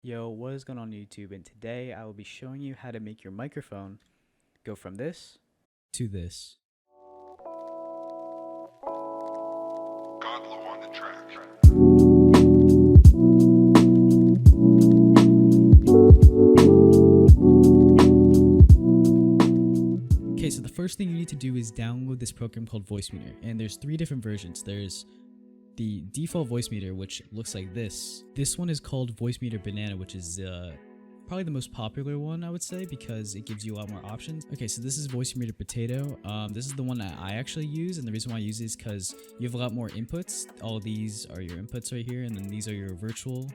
Yo, what is going on YouTube? And today I will be showing you how to make your microphone go from this to this. Godlow on the track. Okay, so the first thing you need to do is download this program called Voicemeeter. And there's three different versions. There's the default Voicemeeter, which looks like this. This one is called Voicemeeter Banana, which is probably the most popular one, I would say, because it gives you a lot more options. Okay, so this is Voicemeeter Potato. This is the one that I actually use, and the reason why I use it is because you have a lot more inputs. All these are your inputs right here, and then these are your virtual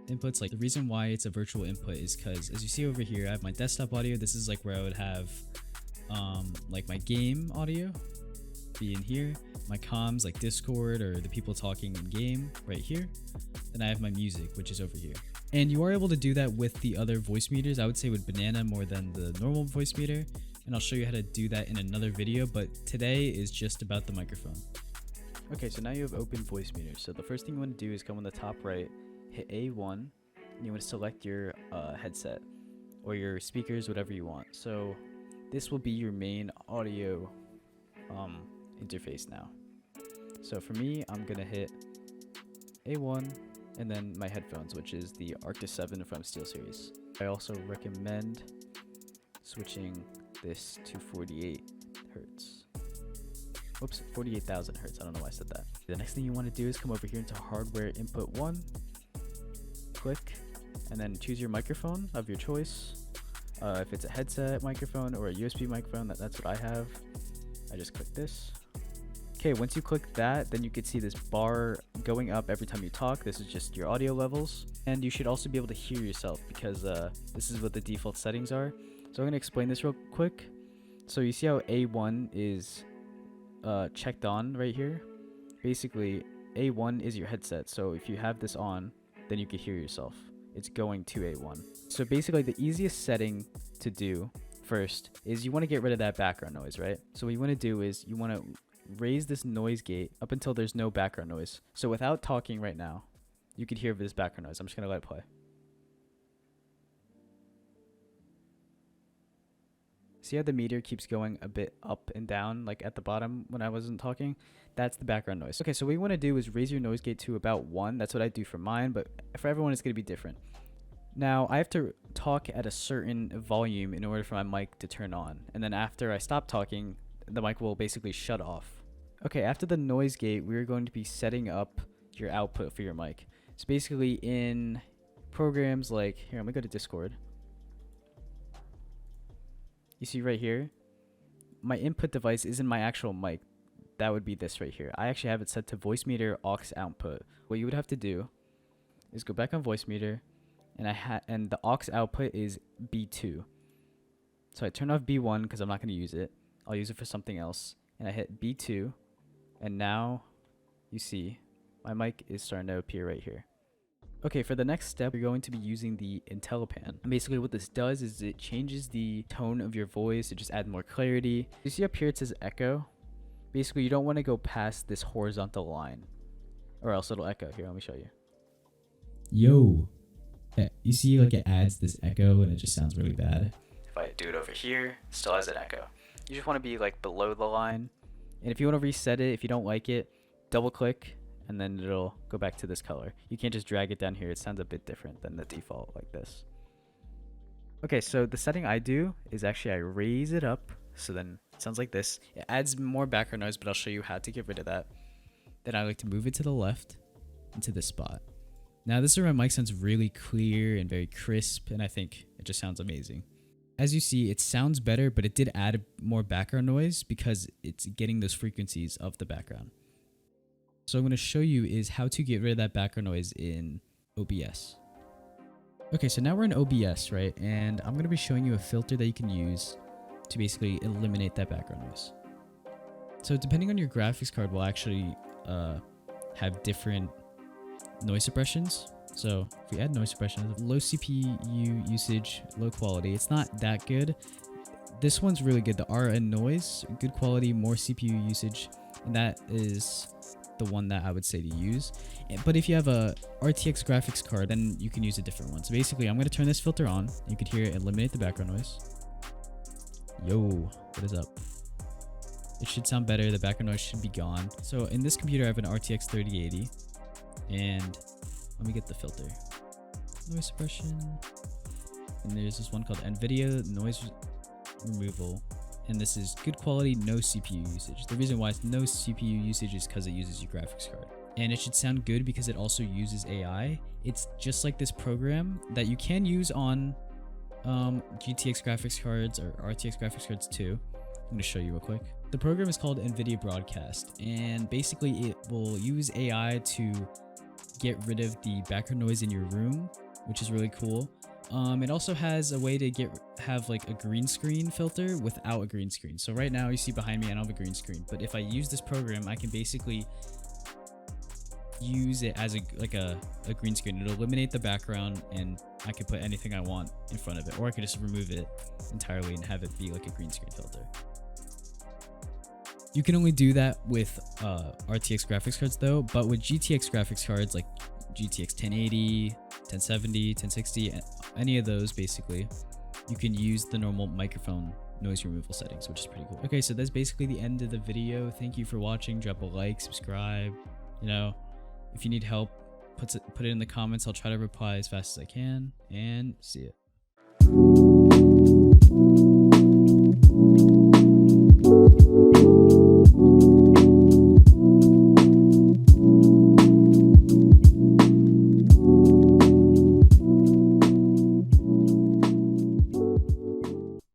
inputs. Like, the reason why it's a virtual input is because, as you see over here, I have my desktop audio. This is like where I would have like my game audio be in here, my comms like Discord or the people talking in game right here. Then I have my music, which is over here. And you are able to do that with the other voice meters. I would say with Banana more than the normal voice meter, and I'll show you how to do that in another video, but today is just about the microphone. Okay, so now you have open voice meters. So the first thing you want to do is come on the top right, hit A1, and you want to select your headset or your speakers, whatever you want. So this will be your main audio interface now. So for me, I'm gonna hit A1 and then my headphones, which is the Arctis 7 from SteelSeries. I also recommend switching this to 48 hertz. Whoops, 48,000 hertz. I don't know why I said that. The next thing you want to do is come over here into hardware input 1, click, and then choose your microphone of your choice. If it's a headset microphone or a USB microphone, that's what I have. I just click this. Okay, once you click that, then you can see this bar going up every time you talk. This is just your audio levels, and you should also be able to hear yourself because this is what the default settings are. So I'm going to explain this real quick. So you see how A1 is checked on right here? Basically, A1 is your headset, so if you have this on, then you can hear yourself. It's going to A1. So basically, the easiest setting to do first is you want to get rid of that background noise, right? So what you want to do is you want to raise this noise gate up until there's no background noise. So without talking right now, you could hear this background noise. I'm just going to let it play. See how the meter keeps going a bit up and down, like at the bottom when I wasn't talking? That's the background noise. Okay, so what you want to do is raise your noise gate to about 1. That's what I do for mine, but for everyone it's going to be different. Now, I have to talk at a certain volume in order for my mic to turn on. And then after I stop talking, the mic will basically shut off. Okay, after the noise gate, we're going to be setting up your output for your mic. So basically in programs like, here, let me go to Discord. You see right here, my input device isn't my actual mic. That would be this right here. I actually have it set to Voicemeeter aux output. What you would have to do is go back on Voicemeeter, and the aux output is B2. So I turn off B1 because I'm not going to use it. I'll use it for something else. And I hit B2, and now you see my mic is starting to appear right here. Okay, for the next step, you're going to be using the IntelliPan. And basically what this does is it changes the tone of your voice. It just adds more clarity. You see up here it says echo. Basically, you don't want to go past this horizontal line, or else it'll echo. Here, let me show you. Yo, you see like it adds this echo and it just sounds really bad. If I do it over here, it still has an echo. You just want to be like below the line. And if you want to reset it, if you don't like it, double click and then it'll go back to this color. You can't just drag it down here. It sounds a bit different than the default like this. Okay, so the setting I do is actually I raise it up. So then it sounds like this. It adds more background noise, but I'll show you how to get rid of that. Then I like to move it to the left into this spot. Now this is where my mic sounds really clear and very crisp, and I think it just sounds amazing. As you see, it sounds better, but it did add more background noise because it's getting those frequencies of the background. So I'm going to show you is how to get rid of that background noise in OBS. Okay, so now we're in OBS, right? And I'm going to be showing you a filter that you can use to basically eliminate that background noise. So depending on your graphics card will actually have different noise suppressions. So if we add noise suppression, low CPU usage, low quality, it's not that good. This one's really good. The RN noise, good quality, more CPU usage, and that is the one that I would say to use. But if you have a RTX graphics card, then you can use a different one. So basically, I'm going to turn this filter on. You could hear it eliminate the background noise. Yo, what is up? It should sound better. The background noise should be gone. So in this computer, I have an RTX 3080. And let me get the filter. Noise suppression. And there's this one called NVIDIA noise removal. And this is good quality, no CPU usage. The reason why it's no CPU usage is because it uses your graphics card. And it should sound good because it also uses AI. It's just like this program that you can use on GTX graphics cards or RTX graphics cards too. I'm going to show you real quick. The program is called NVIDIA Broadcast, and basically it will use AI to get rid of the background noise in your room, which is really cool. It also has a way to have like a green screen filter without a green screen. So right now you see behind me I don't have a green screen, but if I use this program, I can basically use it as a green screen. It'll eliminate the background and I can put anything I want in front of it, or I could just remove it entirely and have it be like a green screen filter. You can only do that with RTX graphics cards though, but with GTX graphics cards like GTX 1080, 1070, 1060, any of those basically, you can use the normal microphone noise removal settings, which is pretty cool. Okay, so that's basically the end of the video. Thank you for watching. Drop a like, subscribe. You know, if you need help, put it in the comments. I'll try to reply as fast as I can, and see ya.